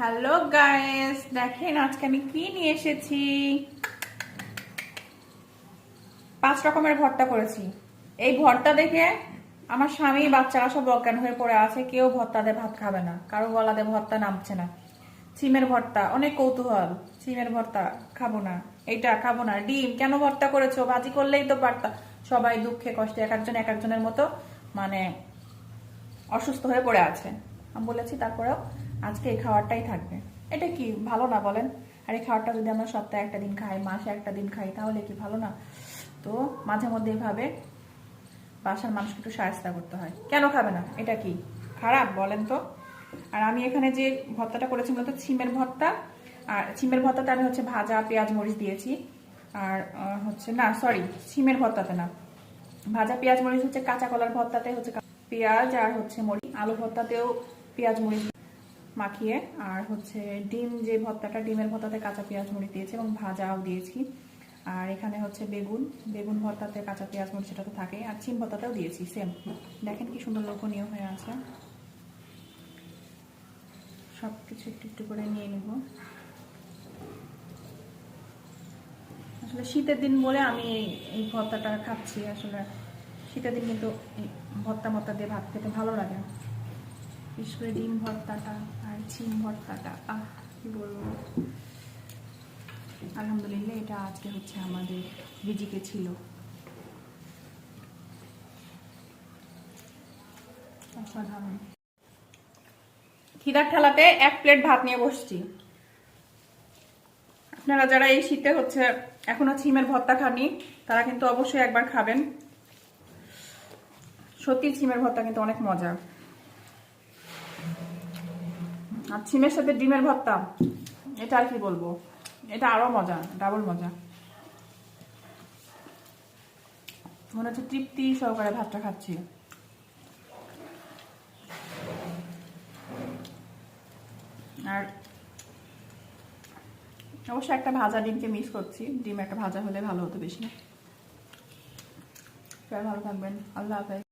Hello guys, দেখেন আজকে আমি কি নিয়ে এসেছি। 5 রকমের ভর্তা করেছি। এই ভর্তা দেখে আমার স্বামী বাচ্চারা সব অজ্ঞান হয়ে পড়ে আছে। কেউ ভর্তা দিয়ে ভাত খাবে না, কারো গলাতে ভর্তা নামছে না। সিমের ভর্তা অনেক কৌতূহল, সিমের ভর্তা খাবো না, এইটা খাবো না। ডিম কেন ভর্তা করেছো, ভাজি করলেই তো পারতা। সবাই দুঃখে কষ্টে এক একজনের মতো মানে অসুস্থ হয়ে পড়ে আছে। আমি বলেছি তারপরেও আজকে এই খাবারটাই থাকবে। এটা কি ভালো না বলেন? আর এই খাবারটা যদি আমরা সপ্তাহে একটা দিন খাই, মাসে একটা দিন খাই, তাহলে কি ভালো না? তো মাঝে মধ্যে এভাবে বাসার মানুষকে একটু সাহায্য করতে হয়। কেন খাবে না? এটা কি খারাপ বলেন তো? আর আমি এখানে যে ভর্তাটা করেছি মূলত সিমের ভর্তা। আর সিমের ভর্তাতে আমি হচ্ছে ভাজা পেঁয়াজ মরিচ দিয়েছি। আর হচ্ছে না, সরি, সিমের ভর্তাতে না, ভাজা পেঁয়াজ মরিচ হচ্ছে কাঁচা কলার ভর্তাতে হচ্ছে পেঁয়াজ আর হচ্ছে মরিচ। আলু ভর্তাতেও পেঁয়াজ মরিচ মাখিয়ে, আর হচ্ছে ডিম যে ভর্তাটা, ডিমের ভর্তাতে কাঁচা পেঁয়াজ মরিচ দিয়েছি এবং ভাজাও দিয়েছি। আর এখানে হচ্ছে বেগুন, বেগুন ভর্তাতে কাঁচা পেঁয়াজ মরিচ সেটা তো থাকে। আর সিম ভর্তাতেও দিয়েছি সেম। দেখেন কি সুন্দর লোভনীয় হয়ে আছে। সব কিছু একটু একটু করে নিয়ে নেব। আসলে শীতের দিন বলে আমি এই ভর্তাটা খাচ্ছি। আসলে শীতের দিন কিন্তু ভর্তা মর্তা দিয়ে ভাত খেতে ভালো লাগে। বিশেষ করে ডিম ভর্তাটা আর সিম ভর্তাটা, কি বলবো, আলহামদুলিল্লাহ এটা আজকে হচ্ছে আমাদের রিজিকে ছিল। অসাধারণ। খিদার ঠেলাতে 1 প্লেট ভাত নিয়ে বসছি। আপনারা যারা এই শীতে হচ্ছে এখনো সিমের ভর্তা খাননি, তারা কিন্তু অবশ্যই একবার খাবেন। সত্যি সিমের ভর্তা কিন্তু অনেক মজা। আর সিমের সাথে ডিমের ভর্তা, এটা আর কি বলবো, এটা আরো মজা, ডাবল মজা। মনে হচ্ছে তৃপ্তি সহকারে ভাতটা খাচ্ছি। আর অবশ্যই একটা ভাজা ডিমকে মিস করছি। ডিম একটা ভাজা হলে ভালো হতো বেশি। সবাই ভালো থাকবেন, আল্লাহ হাফেজ।